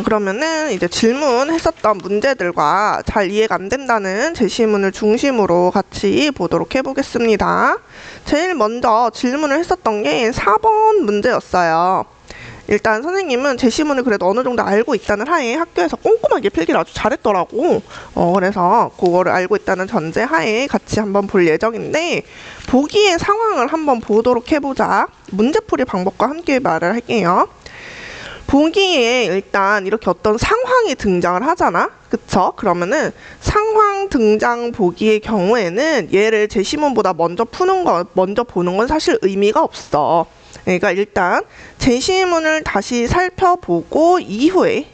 그러면은 이제 질문했었던 문제들과 잘 이해가 안 된다는 제시문을 중심으로 같이 보도록 해보겠습니다. 제일 먼저 질문을 했었던 게 4번 문제였어요. 일단 선생님은 제시문을 그래도 어느 정도 알고 있다는 하에 학교에서 꼼꼼하게 필기를 아주 잘했더라고. 그래서 그거를 알고 있다는 전제 하에 같이 한번 볼 예정인데, 보기의 상황을 한번 보도록 해보자. 문제풀이 방법과 함께 말을 할게요. 보기에 일단 이렇게 어떤 상황이 등장을 하잖아. 그쵸? 그러면은 상황 등장 보기의 경우에는 얘를 제시문보다 먼저 보는 건 사실 의미가 없어. 그러니까 일단 제시문을 다시 살펴보고 이후에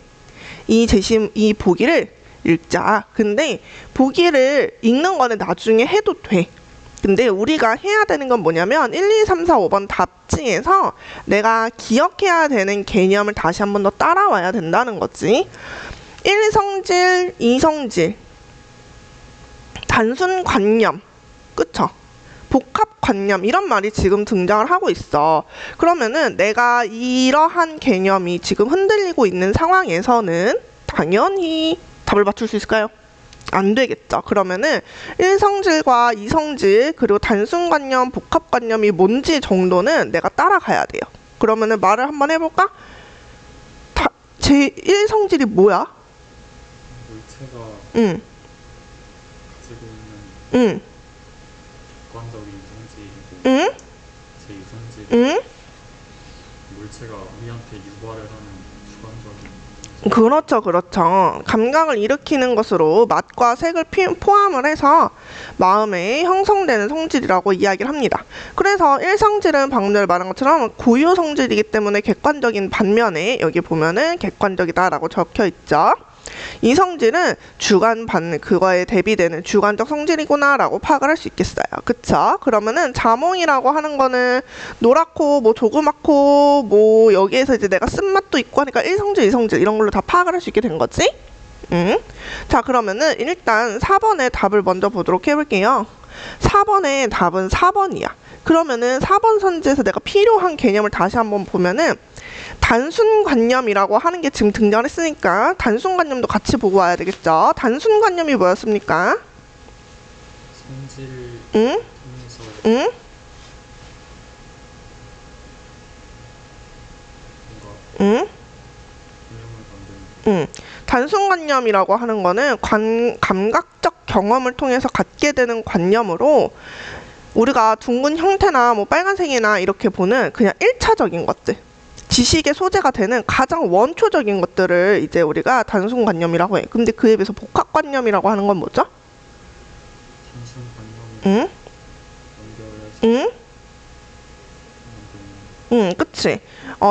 이 보기를 읽자. 근데 보기를 읽는 거는 나중에 해도 돼. 근데 우리가 해야 되는 건 뭐냐면 1, 2, 3, 4, 5번 답지에서 내가 기억해야 되는 개념을 다시 한 번 더 따라와야 된다는 거지. 1성질, 2성질, 단순관념, 그쵸? 복합관념 이런 말이 지금 등장을 하고 있어. 그러면은 내가 이러한 개념이 지금 흔들리고 있는 상황에서는 당연히 답을 맞출 수 있을까요? 안 되겠죠. 그러면은 1성질과 2성질 그리고 단순관념, 복합관념이 뭔지 정도는 내가 따라가야 돼요. 그러면은 말을 한번 해볼까? 제 1성질이 뭐야? 물체가 응. 가지고 있는 응. 객관적인 성질이고 응? 제2성질은 응? 물체가 우리한테 유발을 하는 주관적인 그렇죠, 그렇죠. 감각을 일으키는 것으로 맛과 색을 포함을 해서 마음에 형성되는 성질이라고 이야기를 합니다. 그래서 1성질은 방금 전에 말한 것처럼 고유 성질이기 때문에 객관적인 반면에 여기 보면은 객관적이다라고 적혀 있죠. 2성질은 그거에 대비되는 주관적 성질이구나 라고 파악을 할 수 있겠어요. 그쵸? 그러면은 자몽이라고 하는 거는 노랗고 뭐 조그맣고 뭐 여기에서 이제 내가 쓴맛도 있고 하니까 1성질, 2성질 이런 걸로 다 파악을 할 수 있게 된 거지? 자, 그러면은 일단 4번의 답을 먼저 보도록 해볼게요. 4번의 답은 4번이야. 그러면은 4번 선지에서 내가 필요한 개념을 다시 한번 보면은 단순관념이라고 하는 게 지금 등장했으니까 단순관념도 같이 보고 와야 되겠죠. 단순관념이 뭐였습니까? 성질을 응? 통해서 응? 뭔가 응? 개념을 만드는 응. 단순관념이라고 하는 거는 감각적 경험을 통해서 갖게 되는 관념으로 우리가 둥근 형태나 뭐 빨간색이나 이렇게 보는 그냥 1차적인 것들, 지식의 소재가 되는 가장 원초적인 것들을 이제 우리가 단순관념이라고 해. 근데 그에 비해서 복합관념이라고 하는 건 뭐죠? 단순관념을 응? 연결해서 응? 만드는 그치.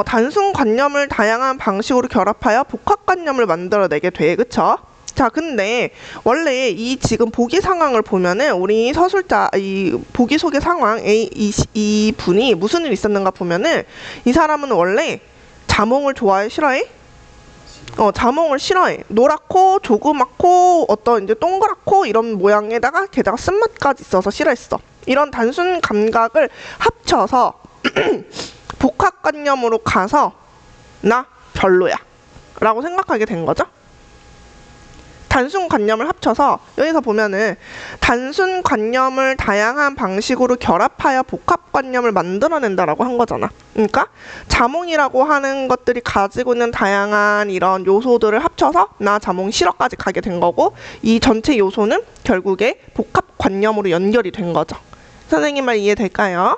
단순관념을 다양한 방식으로 결합하여 복합관념을 만들어내게 돼. 그쵸? 자, 근데 원래 이 지금 보기 상황을 보면은 우리 서술자 이 보기 속의 상황 이 분이 무슨 일 있었는가 보면은 이 사람은 원래 자몽을 좋아해, 싫어해? 자몽을 싫어해. 노랗고 조그맣고 어떤 이제 동그랗고 이런 모양에다가 게다가 쓴맛까지 있어서 싫어했어. 이런 단순 감각을 합쳐서 복합관념으로 가서 나 별로야 라고 생각하게 된 거죠. 단순관념을 합쳐서 여기서 보면은 단순관념을 다양한 방식으로 결합하여 복합관념을 만들어낸다라고 한 거잖아. 그러니까 자몽이라고 하는 것들이 가지고 있는 다양한 이런 요소들을 합쳐서 나 자몽 싫어까지 가게 된 거고, 이 전체 요소는 결국에 복합관념으로 연결이 된 거죠. 선생님 말 이해될까요?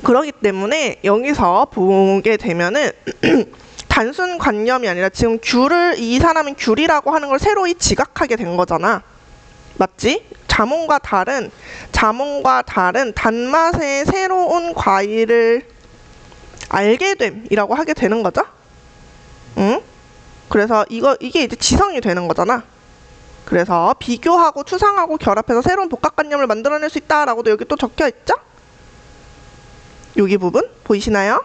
그러기 때문에 여기서 보게 되면은 단순관념이 아니라 지금 이 사람은 귤이라고 하는 걸 새로이 지각하게 된 거잖아. 맞지? 자몽과 다른 단맛의 새로운 과일을 알게 됨이라고 하게 되는 거죠. 응? 그래서 이게 이제 지성이 되는 거잖아. 그래서 비교하고 추상하고 결합해서 새로운 복합관념을 만들어낼 수 있다라고도 여기 또 적혀 있죠? 여기 부분 보이시나요?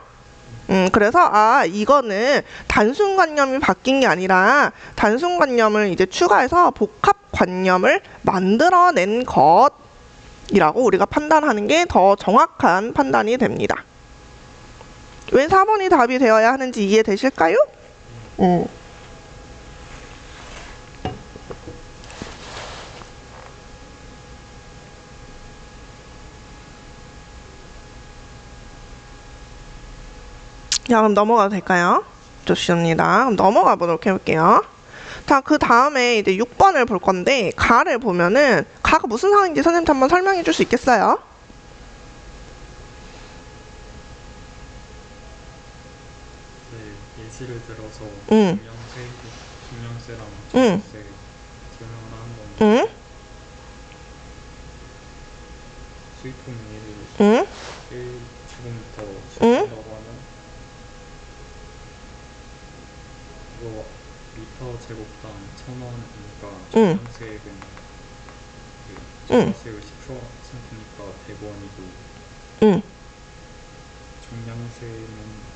그래서 이거는 단순관념이 바뀐 게 아니라 단순관념을 이제 추가해서 복합관념을 만들어낸 것이라고 우리가 판단하는 게 더 정확한 판단이 됩니다. 왜 4번이 답이 되어야 하는지 이해되실까요? 자, 그럼 넘어가도 될까요? 좋습니다. 그럼 넘어가 보도록 해볼게요. 자, 그 다음에 이제 6번을 볼 건데, 가를 보면은, 가가 무슨 상황인지 선생님한테 한번 설명해 줄 수 있겠어요? 네, 예시를 들어서 응. 중량세랑 응. 중량세 설명을 하는 건데 응? 수익품 A를 응? 1제곱미터 응? 시킨다고 하면 이거 미터 제곱당 1,000원이니까 응. 중량세액은 응. 중과세율 10%니까 100원이고 응. 중량세는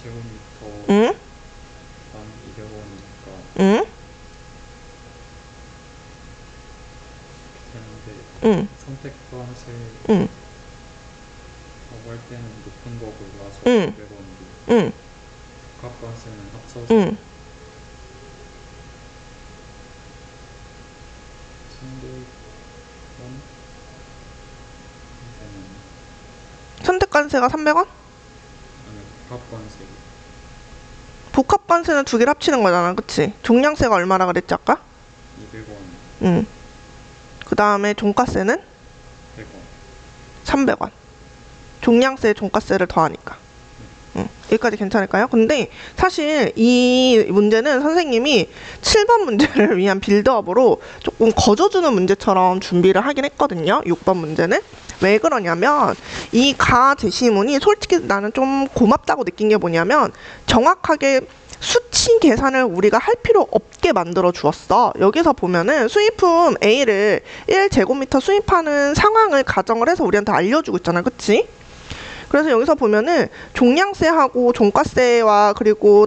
제곱미터 응? 당 200원이니까 응? 되는데 응. 선택관세 응. 할 때는 높은 거 골라서 응. 200원이고 응. 복합관세는 합쳐서 응. 300원 되는 선택관세가 300원? 아니 복합관세 복합관세는 두 개를 합치는 거잖아, 그치? 종량세가 얼마라 그랬지, 아까? 200원 응. 그 다음에 종가세는 100원 300원. 종량세, 종가세를 더하니까. 응. 여기까지 괜찮을까요? 근데 사실 이 문제는 선생님이 7번 문제를 위한 빌드업으로 조금 거저주는 문제처럼 준비를 하긴 했거든요. 6번 문제는. 왜 그러냐면 이 가 제시문이 솔직히 나는 좀 고맙다고 느낀 게 뭐냐면 정확하게 수치 계산을 우리가 할 필요 없게 만들어 주었어. 여기서 보면은 수입품 A를 1제곱미터 수입하는 상황을 가정을 해서 우리한테 알려주고 있잖아. 그치? 그래서 여기서 보면은 종량세하고 종가세와 그리고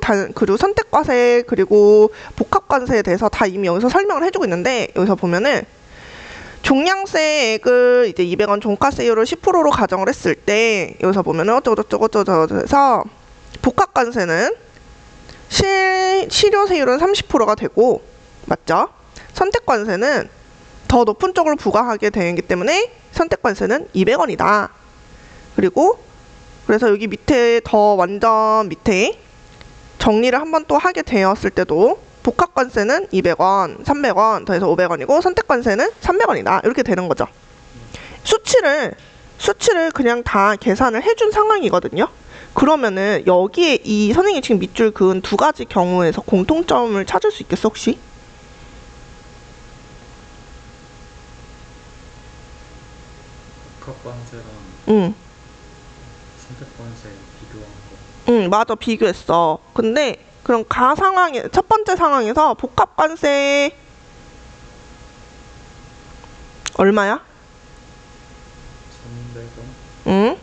선택과세 그리고 복합관세에 대해서 다 이미 여기서 설명을 해주고 있는데 여기서 보면은 종량세액을 이제 200원 종가세율을 10%로 가정을 했을 때 여기서 보면은 어쩌고저쩌고 해서 복합관세는 실효세율은 30%가 되고 맞죠? 선택관세는 더 높은 쪽을 부과하게 되기 때문에 선택관세는 200원이다. 그리고 그래서 여기 밑에 더 완전 밑에 정리를 한번 또 하게 되었을 때도 복합관세는 200원, 300원 더해서 500원이고 선택관세는 300원이다. 이렇게 되는 거죠. 수치를 그냥 다 계산을 해준 상황이거든요. 그러면은 여기에 이 선생님이 지금 밑줄 그은 두 가지 경우에서 공통점을 찾을 수 있겠어 혹시? 복합관세랑 응. 선택관세 비교한 거 응, 맞아. 비교했어. 근데 그럼 첫 번째 상황에서 복합관세 얼마야? 1,100원 응?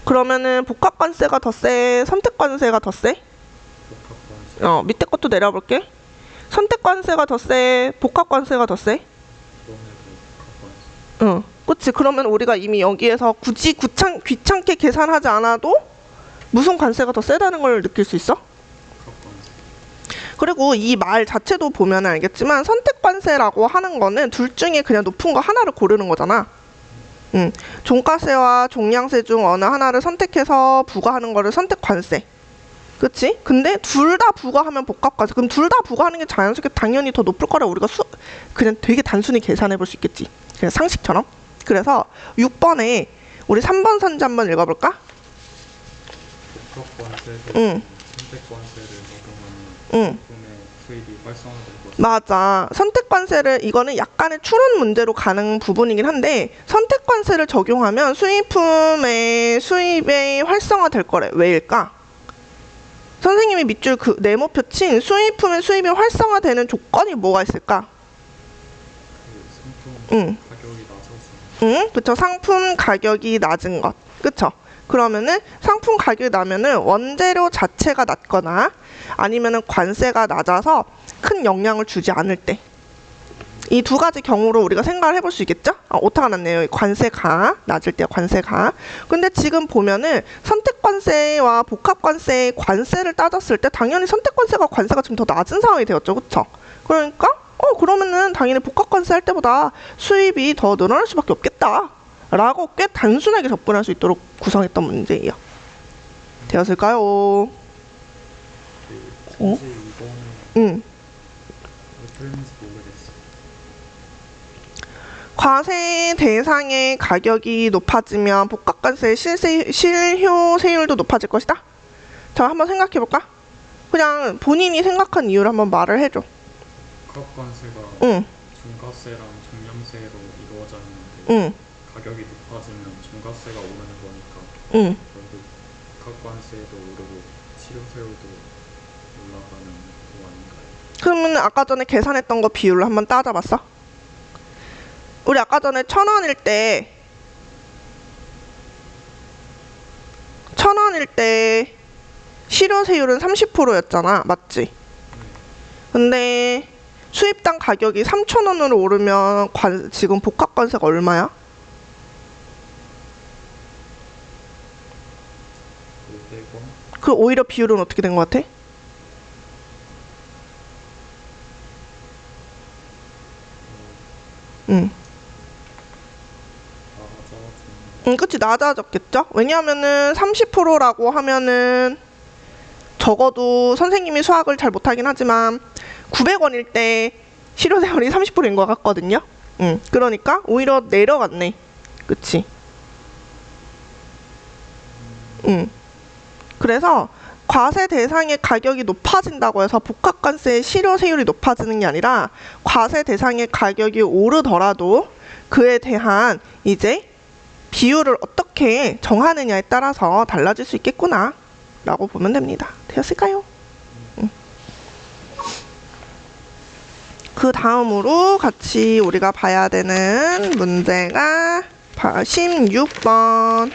그러면은 복합관세가 더 세? 선택관세가 더 세? 복합관세 밑에 것도 내려볼게. 선택관세가 더 세? 복합관세가 더 세? 이번에도 복합관세 응. 그치. 그러면 우리가 이미 여기에서 굳이 귀찮게 계산하지 않아도 무슨 관세가 더 세다는 걸 느낄 수 있어? 복합관세 그리고 이 말 자체도 보면 알겠지만 선택관세라고 하는 거는 둘 중에 그냥 높은 거 하나를 고르는 거잖아. 종가세와 종량세 중 어느 하나를 선택해서 부과하는 거를 선택관세. 그치? 근데 둘 다 부과하면 복합관세. 그럼 둘 다 부과하는 게 자연스럽게 당연히 더 높을 거라 우리가 그냥 되게 단순히 계산해 볼 수 있겠지. 그냥 상식처럼. 그래서 6번에 우리 3번 선지 한번 읽어볼까? 복합관세도 응. 선택관세를 적용하면 응. 제품의 수입이 활성화될 것이다. 맞아. 선택관세를 이거는 약간의 추론 문제로 가는 부분이긴 한데 선택관세를 적용하면 수입품의 수입이 활성화될 거래. 왜일까? 선생님이 밑줄 그 네모표 친 수입품의 수입이 활성화되는 조건이 뭐가 있을까? 그 상품 응. 가격이 낮아서 응? 그쵸. 상품 가격이 낮은 것. 그쵸. 그러면은 상품 가격이 나면은 원재료 자체가 낮거나 아니면은 관세가 낮아서 큰 영향을 주지 않을 때. 이 두 가지 경우로 우리가 생각을 해볼 수 있겠죠? 오타가 났네요. 관세가 낮을 때 관세가. 근데 지금 보면은 선택관세와 복합관세의 관세를 따졌을 때 당연히 선택관세가 관세가 지금 더 낮은 상황이 되었죠. 그쵸? 그러니까 그러면은 당연히 복합관세 할 때보다 수입이 더 늘어날 수밖에 없겠다 라고 꽤 단순하게 접근할 수 있도록 구성했던 문제예요. 되었을까요? 그 사실 이거는 응. 왜 틀린지 모르겠어. 과세 대상의 가격이 높아지면 복합관세의 실효세율도 높아질 것이다. 자, 한번 생각해볼까? 그냥 본인이 생각한 이유를 한번 말을 해줘. 복합관세가 응, 중과세랑 종량세로 이루어졌는데 응, 가격이 높아지면 중과세가 오르는 거니까 응. 결국 복합관세도 오르고 실효세율도 올라가는 거 아닌가요? 그러면 아까 전에 계산했던 거 비율로 한번 따져봤어? 우리 아까 전에 1,000원일 때 1,000원일 때 실효세율은 30%였잖아. 맞지? 근데 수입당 가격이 3,000원으로 오르면 지금 복합관세가 얼마야? 500원? 그 오히려 비율은 어떻게 된 것 같아? 응. 그치, 낮아졌겠죠? 왜냐하면은 30%라고 하면은 적어도 선생님이 수학을 잘 못하긴 하지만 900원일 때 실효세율이 30%인 것 같거든요? 그러니까 오히려 내려갔네. 그치? 그래서 과세 대상의 가격이 높아진다고 해서 복합관세의 실효세율이 높아지는 게 아니라 과세 대상의 가격이 오르더라도 그에 대한 이제 비율을 어떻게 정하느냐에 따라서 달라질 수 있겠구나 라고 보면 됩니다. 되었을까요? 그 다음으로 같이 우리가 봐야 되는 문제가 16번.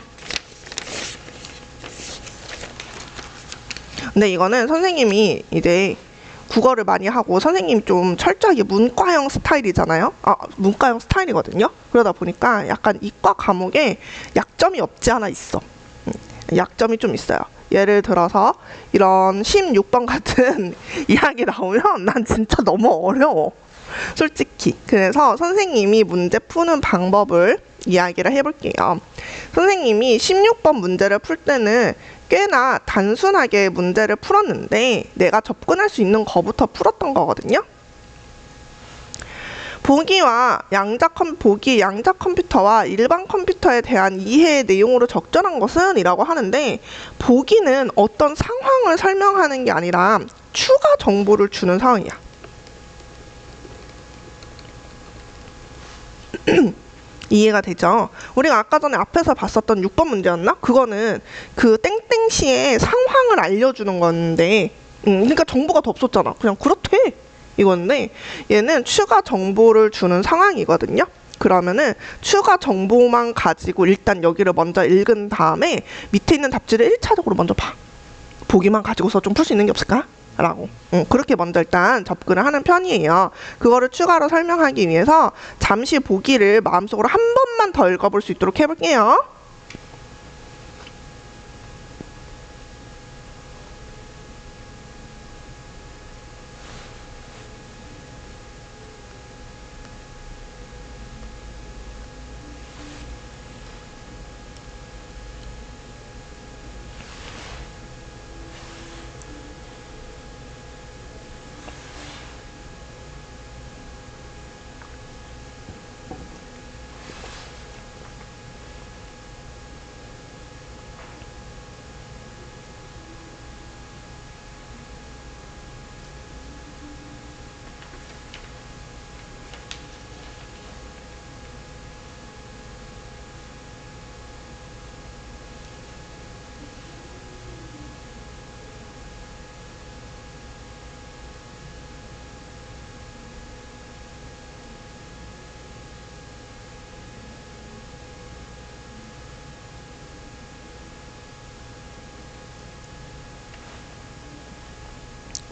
근데 이거는 선생님이 이제 국어를 많이 하고 선생님이 좀 철저하게 문과형 스타일이잖아요. 문과형 스타일이거든요. 그러다 보니까 약간 이과 과목에 약점이 없지 않아 있어. 약점이 좀 있어요. 예를 들어서 이런 16번 같은 이야기 나오면 난 진짜 너무 어려워. 솔직히. 그래서 선생님이 문제 푸는 방법을 이야기를 해볼게요. 선생님이 16번 문제를 풀 때는 꽤나 단순하게 문제를 풀었는데 내가 접근할 수 있는 거부터 풀었던 거거든요. 보기 양자 컴퓨터와 일반 컴퓨터에 대한 이해의 내용으로 적절한 것은 이라고 하는데 보기는 어떤 상황을 설명하는 게 아니라 추가 정보를 주는 상황이야. 이해가 되죠? 우리가 아까 전에 앞에서 봤었던 6번 문제였나? 그거는 그 땡땡시의 상황을 알려주는 건데 그러니까 정보가 더 없었잖아. 그냥 그렇대 이건데 얘는 추가 정보를 주는 상황이거든요. 그러면은 추가 정보만 가지고 일단 여기를 먼저 읽은 다음에 밑에 있는 답지를 1차적으로 먼저 봐. 보기만 가지고서 좀 풀 수 있는 게 없을까? 라고 그렇게 먼저 일단 접근을 하는 편이에요. 그거를 추가로 설명하기 위해서 잠시 보기를 마음속으로 한 번만 더 읽어볼 수 있도록 해볼게요.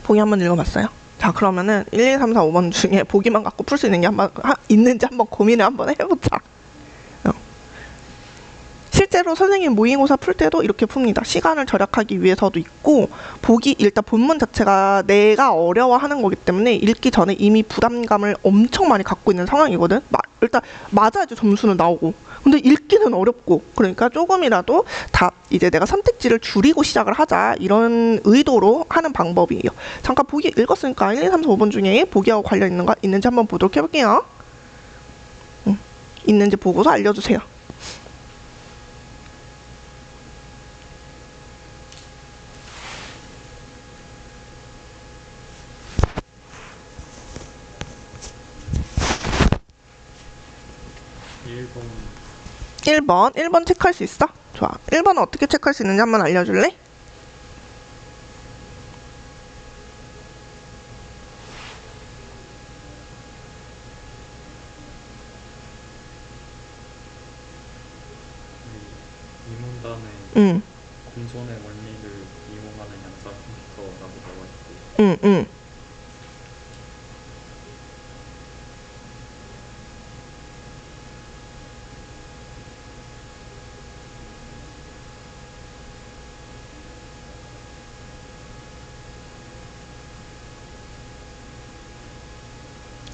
보기 한번 읽어봤어요? 자, 그러면은 1, 2, 3, 4, 5번 중에 보기만 갖고 풀 수 있는 게 있는지 한번 고민을 한번 해보자. 실제로 선생님 모의고사 풀 때도 이렇게 풉니다. 시간을 절약하기 위해서도 있고, 보기 일단 본문 자체가 내가 어려워하는 거기 때문에 읽기 전에 이미 부담감을 엄청 많이 갖고 있는 상황이거든. 일단 맞아야지 점수는 나오고, 근데 읽기는 어렵고, 그러니까 조금이라도 이제 내가 선택지를 줄이고 시작을 하자, 이런 의도로 하는 방법이에요. 잠깐 보기 읽었으니까 1, 2, 3, 4, 5번 중에 보기하고 관련 있는 거 있는지 한번 보도록 해볼게요. 있는지 보고서 알려주세요. 1번 체크할 수 있어? 좋아. 1번은 어떻게 체크할 수 있는지 한번 알려줄래? 이 문단에 응, 공존의 원리를 이용하는 양자 컴퓨터라고 나와 있고, 응.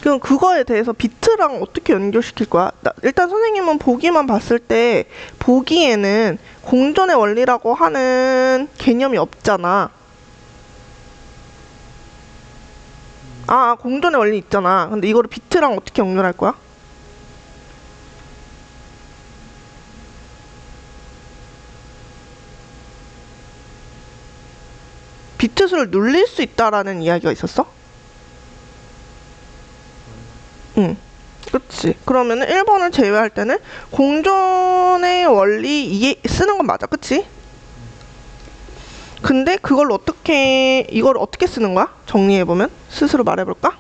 그럼 그거에 대해서 비트랑 어떻게 연결시킬 거야? 일단 선생님은 보기만 봤을 때 보기에는 공존의 원리라고 하는 개념이 없잖아. 공존의 원리 있잖아. 근데 이거를 비트랑 어떻게 연결할 거야? 비트 수를 눌릴 수 있다라는 이야기가 있었어? 응. 그치. 그러면은 1번을 제외할 때는 공존의 원리 쓰는 건 맞아. 그치? 근데 이걸 어떻게 쓰는 거야? 정리해보면? 스스로 말해볼까?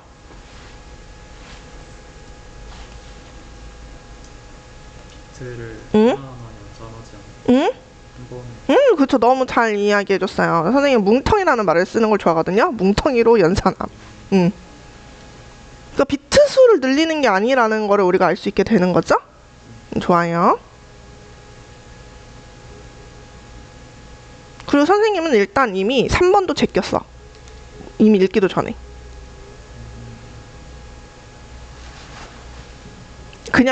비트를 응? 하나하나 연산하지 않고 응? 한 번에 그쵸. 너무 잘 이야기해줬어요. 선생님 뭉텅이라는 말을 쓰는 걸 좋아하거든요. 뭉텅이로 연산함. 그러니까 비트 수를 늘리는 게 아니라는 거를 우리가 알 수 있게 되는 거죠? 좋아요. 그리고 선생님은 일단 이미 3번도 제꼈어. 이미 읽기도 전에.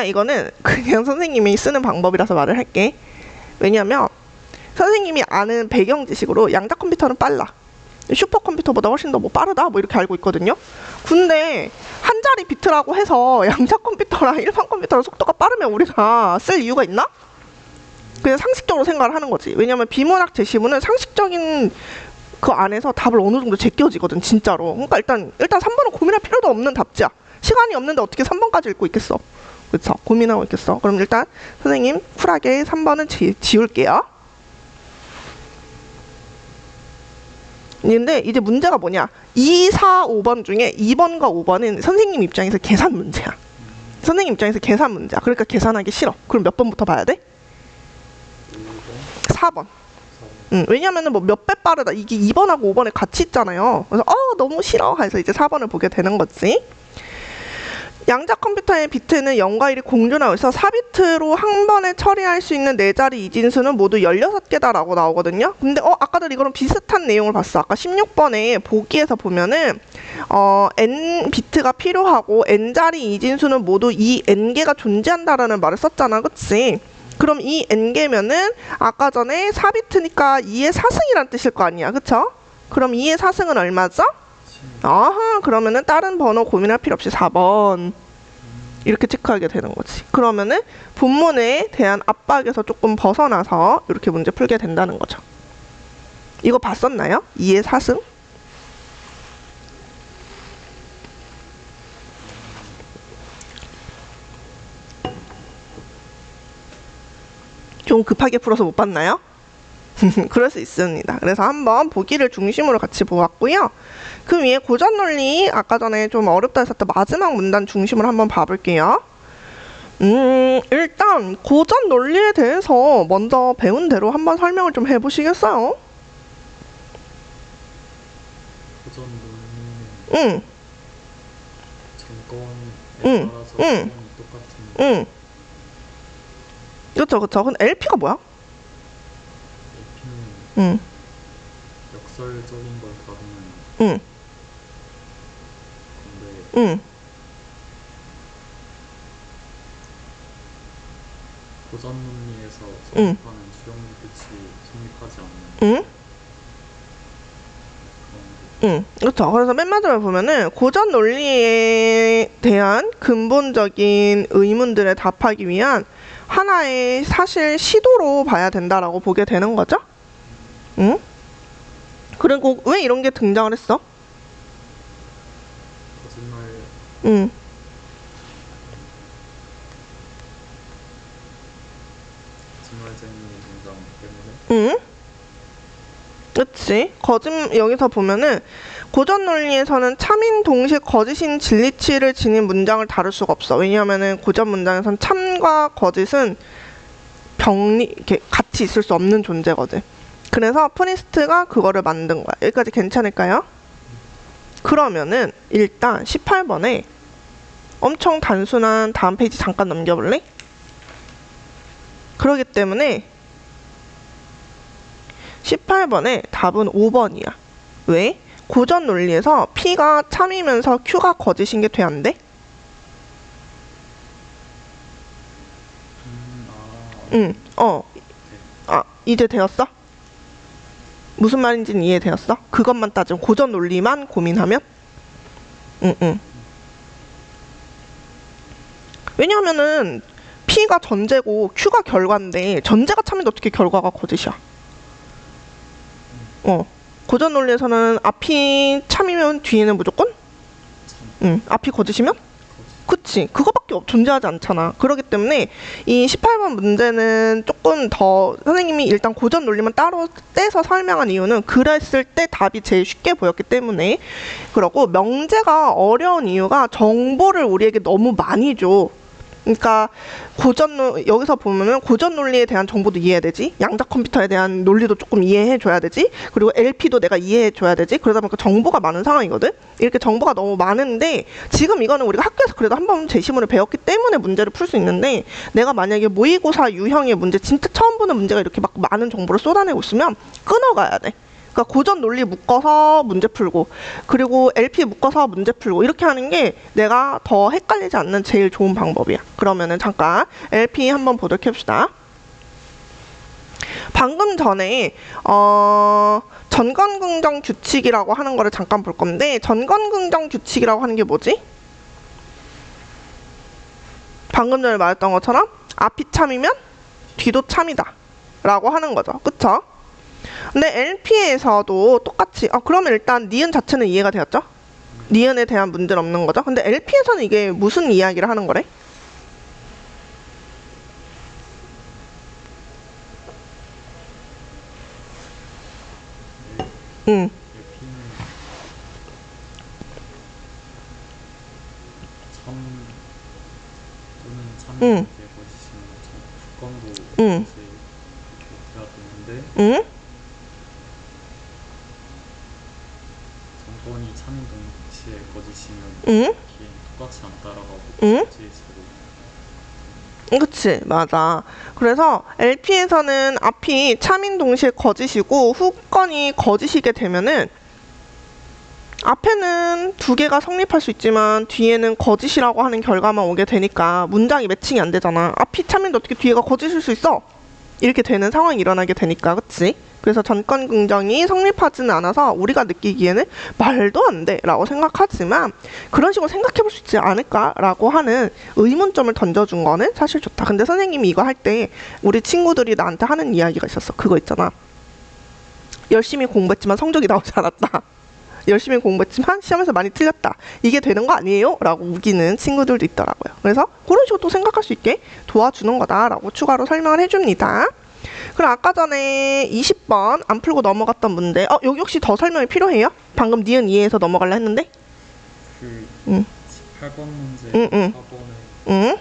이거는 그냥 선생님이 쓰는 방법이라서 말을 할게. 왜냐면 선생님이 아는 배경 지식으로 양자 컴퓨터는 빨라. 슈퍼컴퓨터보다 훨씬 더 빠르다 이렇게 알고 있거든요. 근데 한 자리 비트라고 해서 양자 컴퓨터랑 일반 컴퓨터랑 속도가 빠르면 우리가 쓸 이유가 있나? 그냥 상식적으로 생각을 하는 거지. 왜냐면 비문학 제시문은 상식적인 그 안에서 답을 어느 정도 제껴지거든, 진짜로. 그러니까 일단 3번은 고민할 필요도 없는 답지야. 시간이 없는데 어떻게 3번까지 읽고 있겠어? 그쵸? 고민하고 있겠어. 그럼 일단 선생님 쿨하게 3번은 지울게요. 근데 이제 문제가 뭐냐? 2, 4, 5번 중에 2번과 5번은 선생님 입장에서 계산 문제야. 선생님 입장에서 계산 문제야. 그러니까 계산하기 싫어. 그럼 몇 번부터 봐야 돼? 4번. 왜냐면은 몇 배 빠르다. 이게 2번하고 5번에 같이 있잖아요. 그래서 너무 싫어. 해서 이제 4번을 보게 되는 거지. 양자 컴퓨터의 비트는 0과 1이 공존하고 있어 4비트로 한 번에 처리할 수 있는 4자리 이진수는 모두 16개다 라고 나오거든요. 근데 아까도 이거랑 비슷한 내용을 봤어. 아까 16번에 보기에서 보면은 n 비트가 필요하고 n자리 이진수는 모두 이 n개가 존재한다라는 말을 썼잖아. 그치? 그럼 이 n개면은 아까 전에 4비트니까 2의 4승이란 뜻일 거 아니야. 그쵸? 그럼 2의 4승은 얼마죠? 그러면은 다른 번호 고민할 필요 없이 4번 이렇게 체크하게 되는 거지. 그러면은 본문에 대한 압박에서 조금 벗어나서 이렇게 문제 풀게 된다는 거죠. 이거 봤었나요? 2의 4승? 좀 급하게 풀어서 못 봤나요? 그럴 수 있습니다. 그래서 한번 보기를 중심으로 같이 보았고요. 그 위에 고전 논리 아까 전에 좀 어렵다 했었던 마지막 문단 중심으로 한번 봐볼게요. 일단 고전 논리에 대해서 먼저 배운 대로 한번 설명을 좀 해보시겠어요? 고전 논리는 응, 정권에 응, 따라서 응. 수준이 똑같은 응. 그쵸, 그쵸. 근데 LP가 뭐야? LP는 응, 역설적인 걸 다루는 응, 건데 응. 고전 논리에서 응. 성립하는 주요 끝이 성립하지 않는 응? 그런 응, 그렇죠. 그래서 맨 마지막에 보면은 고전 논리에 대한 근본적인 의문들에 답하기 위한 하나의 사실 시도로 봐야 된다라고 보게 되는 거죠. 응? 그리고 왜 이런 게 등장을 했어? 거짓말 응, 거짓말쟁이 문장 때문에 응? 그치. 여기서 보면은 고전 논리에서는 참인 동시에 거짓인 진리치를 지닌 문장을 다룰 수가 없어. 왜냐하면은 고전 문장에선 참과 거짓은 이렇게 같이 있을 수 없는 존재거든. 그래서 프리스트가 그거를 만든 거야. 여기까지 괜찮을까요? 그러면은 일단 18번에 엄청 단순한 다음 페이지 잠깐 넘겨볼래? 그러기 때문에 18번에 답은 5번이야. 왜? 고전 논리에서 P가 참이면서 Q가 거짓인 게 돼 안 돼? 응, 이제 되었어? 무슨 말인지는 이해되었어? 그것만 따지면 고전 논리만 고민하면? 응, 응. 왜냐하면은 P가 전제고 Q가 결과인데 전제가 참인데 어떻게 결과가 거짓이야? 고전 논리에서는 앞이 참이면 뒤에는 무조건? 응, 앞이 거짓이면? 그치. 그거밖에 존재하지 않잖아. 그렇기 때문에 이 18번 문제는 조금 더 선생님이 일단 고전 논리만 따로 떼서 설명한 이유는 그랬을 때 답이 제일 쉽게 보였기 때문에. 그러고 명제가 어려운 이유가 정보를 우리에게 너무 많이 줘. 그러니까 여기서 보면은 고전 논리에 대한 정보도 이해해야 되지, 양자 컴퓨터에 대한 논리도 조금 이해해줘야 되지, 그리고 LP도 내가 이해해줘야 되지. 그러다 보니까 정보가 많은 상황이거든. 이렇게 정보가 너무 많은데 지금 이거는 우리가 학교에서 그래도 한번 제시문을 배웠기 때문에 문제를 풀 수 있는데, 내가 만약에 모의고사 유형의 문제 진짜 처음 보는 문제가 이렇게 막 많은 정보를 쏟아내고 있으면 끊어가야 돼. 그러니까 고전 논리 묶어서 문제 풀고, 그리고 LP 묶어서 문제 풀고, 이렇게 하는 게 내가 더 헷갈리지 않는 제일 좋은 방법이야. 그러면은 잠깐 LP 한번 보도록 해봅시다. 방금 전에 전건긍정 규칙이라고 하는 거를 잠깐 볼 건데, 전건긍정 규칙이라고 하는 게 뭐지? 방금 전에 말했던 것처럼 앞이 참이면 뒤도 참이다 라고 하는 거죠. 그쵸? 근데 LP에서도 똑같이, 그러면 일단 니은 자체는 이해가 되었죠? 니은에 대한 문제는 없는 거죠? 근데 LP에서는 이게 무슨 이야기를 하는 거래? 응, LP는 참 또는 참인 게 거짓이면 조건도 응, 사실 그렇게 돼야 되는데 응, 정권이 참인 동시에 거짓이면 응, 뒤에 똑같이 안 따라가고 응? 거짓으로 그치, 맞아. 그래서 LP에서는 앞이 참인 동시에 거짓이고 후건이 거짓이게 되면은 앞에는 두 개가 성립할 수 있지만 뒤에는 거짓이라고 하는 결과만 오게 되니까 문장이 매칭이 안 되잖아. 앞이 참인데 어떻게 뒤에가 거짓일 수 있어? 이렇게 되는 상황이 일어나게 되니까, 그치? 그래서 전건긍정이 성립하지는 않아서 우리가 느끼기에는 말도 안 돼 라고 생각하지만, 그런 식으로 생각해 볼 수 있지 않을까 라고 하는 의문점을 던져준 거는 사실 좋다. 근데 선생님이 이거 할 때 우리 친구들이 나한테 하는 이야기가 있었어. 그거 있잖아, 열심히 공부했지만 성적이 나오지 않았다, 열심히 공부했지만 시험에서 많이 틀렸다, 이게 되는 거 아니에요? 라고 우기는 친구들도 있더라고요. 그래서 그런 식으로 또 생각할 수 있게 도와주는 거다라고 추가로 설명을 해줍니다. 그럼 아까 전에 20번 안 풀고 넘어갔던 문제, 여기 혹시 더 설명이 필요해요? 방금 니은 이해해서 넘어갈라 했는데? 그 응. 18번 문제 응, 응. 4번에 응?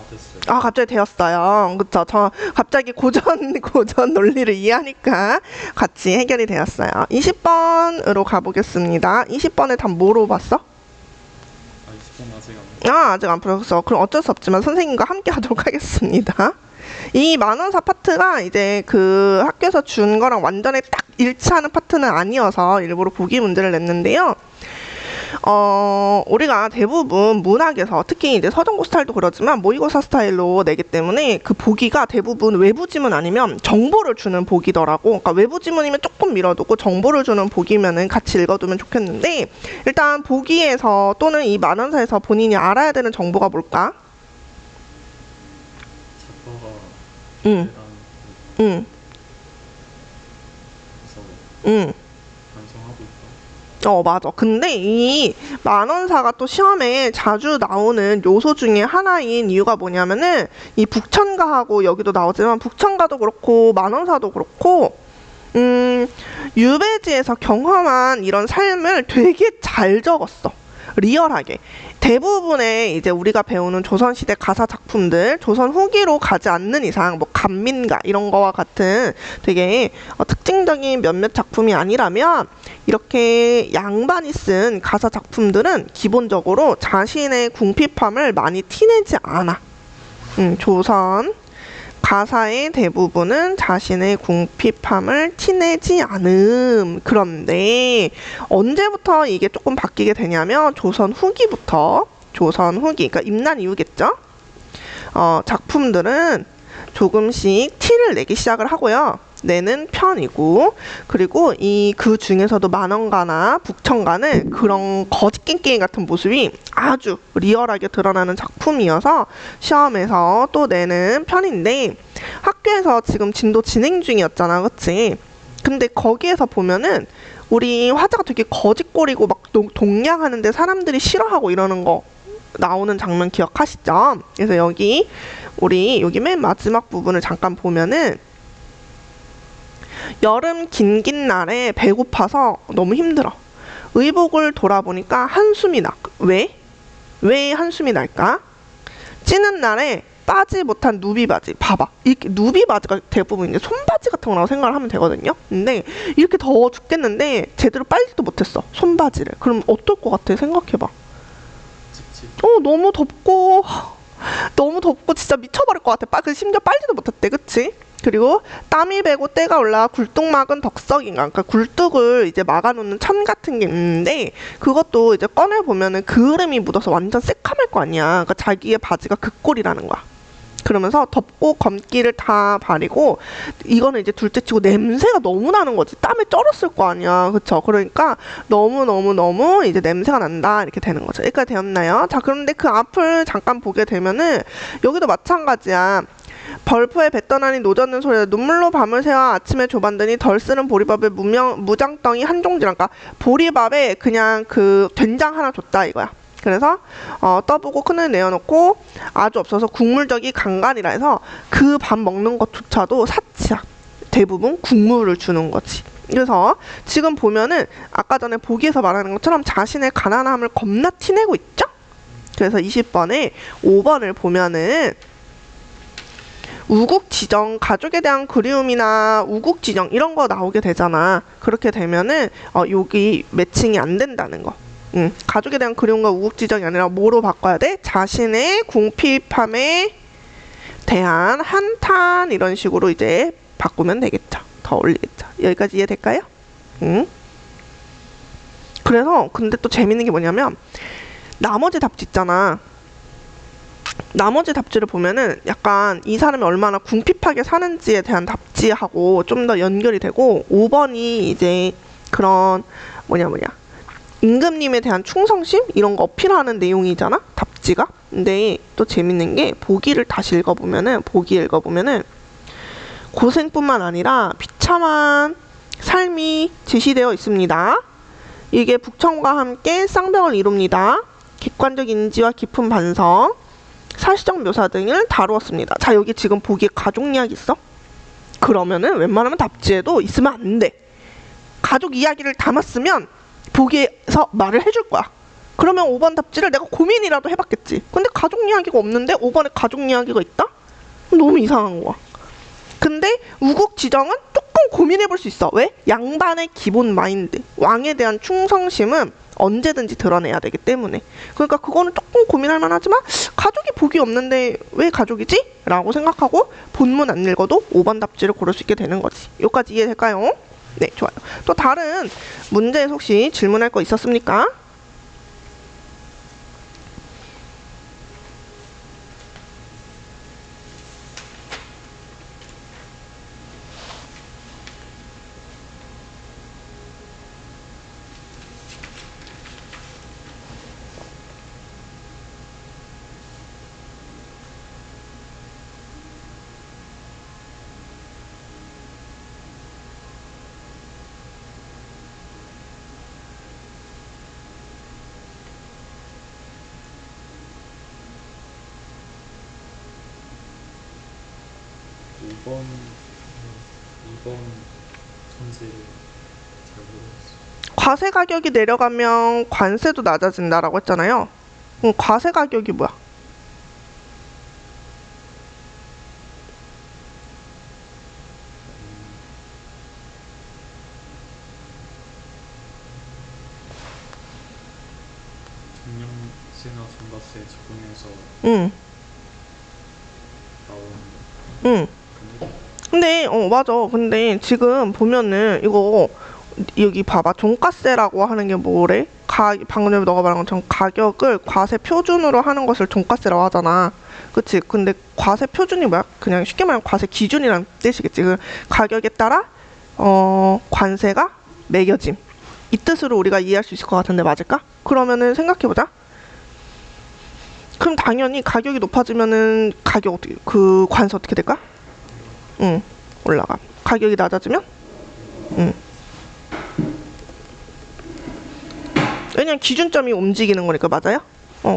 됐어요. 아, 갑자기 되었어요. 그쵸. 저 갑자기 고전 논리를 이해하니까 같이 해결이 되었어요. 20번으로 가보겠습니다. 20번에 답 뭐로 봤어? 20번 아직 안 아, 아직 안 풀었어. 그럼 어쩔 수 없지만 선생님과 함께 하도록 하겠습니다. 이 만원사 파트가 이제 그 학교에서 준 거랑 완전히 딱 일치하는 파트는 아니어서 일부러 보기 문제를 냈는데요. 우리가 대부분 문학에서 특히 이제 서정고 스타일도 그러지만 모의고사 스타일로 내기 때문에 그 보기가 대부분 외부 지문 아니면 정보를 주는 보기더라고. 그러니까 외부 지문이면 조금 밀어두고 정보를 주는 보기면은 같이 읽어두면 좋겠는데, 일단 보기에서 또는 이 만원사에서 본인이 알아야 되는 정보가 뭘까? 작가가 응, 응, 응. 반성하고 있다. 맞아. 근데 이 만원사가 또 시험에 자주 나오는 요소 중에 하나인 이유가 뭐냐면은 이 북천가하고 여기도 나오지만 북천가도 그렇고 만원사도 그렇고 유배지에서 경험한 이런 삶을 되게 잘 적었어. 리얼하게. 대부분의 이제 우리가 배우는 조선시대 가사 작품들, 조선 후기로 가지 않는 이상, 뭐 간민가 이런 거와 같은 되게 특징적인 몇몇 작품이 아니라면 이렇게 양반이 쓴 가사 작품들은 기본적으로 자신의 궁핍함을 많이 티내지 않아. 조선 가사의 대부분은 자신의 궁핍함을 티내지 않음. 그런데 언제부터 이게 조금 바뀌게 되냐면 조선 후기부터, 조선 후기, 그러니까 임난 이후겠죠? 작품들은 조금씩 티를 내기 시작을 하고요. 내는 편이고, 그리고 그 중에서도 만원가나 북천가는 그런 거짓 깽깽이 같은 모습이 아주 리얼하게 드러나는 작품이어서 시험에서 또 내는 편인데, 학교에서 지금 진도 진행 중이었잖아, 그치? 근데 거기에서 보면은 우리 화자가 되게 거짓골이고 막 동냥하는데 사람들이 싫어하고 이러는 거 나오는 장면 기억하시죠? 그래서 여기 맨 마지막 부분을 잠깐 보면은 여름 긴 날에 배고파서 너무 힘들어. 의복을 돌아보니까 한숨이 나. 왜? 왜 한숨이 날까? 찌는 날에 빠지 못한 누비바지. 봐봐. 이렇게 누비바지가 대부분 이제 손바지 같은 거라고 생각을 하면 되거든요. 근데 이렇게 더워 죽겠는데 제대로 빨지도 못했어. 손바지를. 그럼 어떨 것 같아? 생각해봐. 찝찝. 너무 덥고 진짜 미쳐버릴 것 같아. 심지어 빨지도 못했대. 그치? 그리고 땀이 배고 때가 올라 굴뚝 막은 덕석인가, 그러니까 굴뚝을 이제 막아놓는 천 같은 게 있는데 그것도 이제 꺼내 보면은 그을음이 묻어서 완전 새카말 거 아니야. 그러니까 자기의 바지가 그 꼴이라는 거야. 그러면서 덥고 검기를 다 바리고, 이거는 이제 둘째치고 냄새가 너무 나는 거지. 땀에 쩔었을 거 아니야. 그쵸? 그러니까 너무 이제 냄새가 난다 이렇게 되는 거죠. 여기까지 되었나요? 자, 그런데 그 앞을 잠깐 보게 되면은 여기도 마찬가지야. 벌프에 배 떠나니 노젓는 소리에 눈물로 밤을 새워 아침에 조반더니 덜 쓰는 보리밥에 무장덩이 한 종지랄까. 보리밥에 그냥 그 된장 하나 줬다 이거야. 그래서 떠보고 큰을 내어놓고 아주 없어서 국물적이 간간이라 해서 그 밥 먹는 것조차도 사치야. 대부분 국물을 주는 거지. 그래서 지금 보면은 아까 전에 보기에서 말하는 것처럼 자신의 가난함을 겁나 티내고 있죠? 그래서 20번에 5번을 보면은 우국지정, 가족에 대한 그리움이나 우국지정 이런 거 나오게 되잖아. 그렇게 되면은 여기 매칭이 안 된다는 거. 가족에 대한 그리움과 우국지정이 아니라 뭐로 바꿔야 돼? 자신의 궁핍함에 대한 한탄 이런 식으로 이제 바꾸면 되겠죠. 더 어울리겠죠. 여기까지 이해될까요? 그래서 근데 또 재밌는 게 뭐냐면 나머지 답지 있잖아. 나머지 답지를 보면은 약간 이 사람이 얼마나 궁핍하게 사는지에 대한 답지하고 좀 더 연결이 되고, 5번이 이제 그런 뭐냐 임금님에 대한 충성심 이런 거 어필하는 내용이잖아, 답지가. 근데 또 재밌는 게 보기 읽어보면은 고생뿐만 아니라 비참한 삶이 제시되어 있습니다. 이게 북청과 함께 쌍벽을 이룹니다. 객관적 인지와 깊은 반성, 사실적 묘사 등을 다루었습니다. 자, 여기 지금 보기에 가족 이야기 있어? 그러면은 웬만하면 답지에도 있으면 안 돼. 가족 이야기를 담았으면 보기에서 말을 해줄 거야. 그러면 5번 답지를 내가 고민이라도 해봤겠지. 근데 가족 이야기가 없는데 5번에 가족 이야기가 있다? 너무 이상한 거야. 근데 우국 지정은 조금 고민해볼 수 있어. 왜? 양반의 기본 마인드, 왕에 대한 충성심은 언제든지 드러내야 되기 때문에. 그러니까 그거는 조금 고민할 만하지만 가족이 복이 없는데 왜 가족이지? 라고 생각하고 본문 안 읽어도 5번 답지를 고를 수 있게 되는 거지. 여기까지 이해될까요? 네, 좋아요. 또 다른 문제에서 혹시 질문할 거 있었습니까? 오 번 2번 천재 잘 모르겠어. 과세 가격이 내려가면 관세도 낮아진다라고 했잖아요. 그럼 과세 가격이 뭐야? 청량세나 종가세 적용해서 응, 나오는 응. 금액? 근데 맞아. 근데 지금 보면은 이거 여기 봐봐. 종가세라고 하는 게 뭐래? 방금 전에 너가 말한 것처럼 가격을 과세 표준으로 하는 것을 종가세라고 하잖아. 그치? 근데 과세 표준이 뭐야? 그냥 쉽게 말하면 과세 기준이란 뜻이겠지. 그 가격에 따라 관세가 매겨짐. 이 뜻으로 우리가 이해할 수 있을 것 같은데 맞을까? 그러면은 생각해보자. 그럼 당연히 가격이 높아지면은 가격 어떻게 그 관세 어떻게 될까? 응, 올라가. 가격이 낮아지면? 응. 왜냐면 기준점이 움직이는 거니까 맞아요?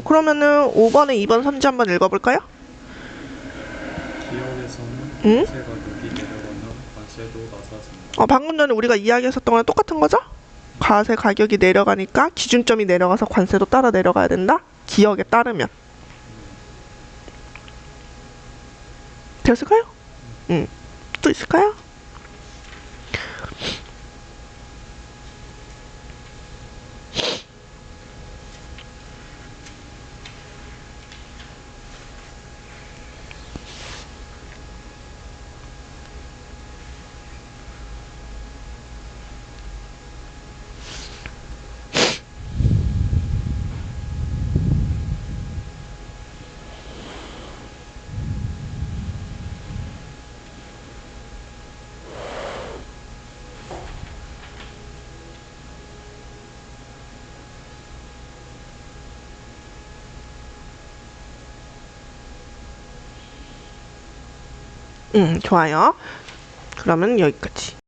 그러면은 5번에 2번 선지 한번 읽어볼까요? 기업에서는 응? 관세 가격이 내려가면 관세도 낮아진다. 방금 전에 우리가 이야기했었던 거랑 똑같은 거죠? 과세 가격이 내려가니까 기준점이 내려가서 관세도 따라 내려가야 된다? 기억에 따르면. 됐을까요? 응. 또 있을까요? 좋아요. 그러면 여기까지.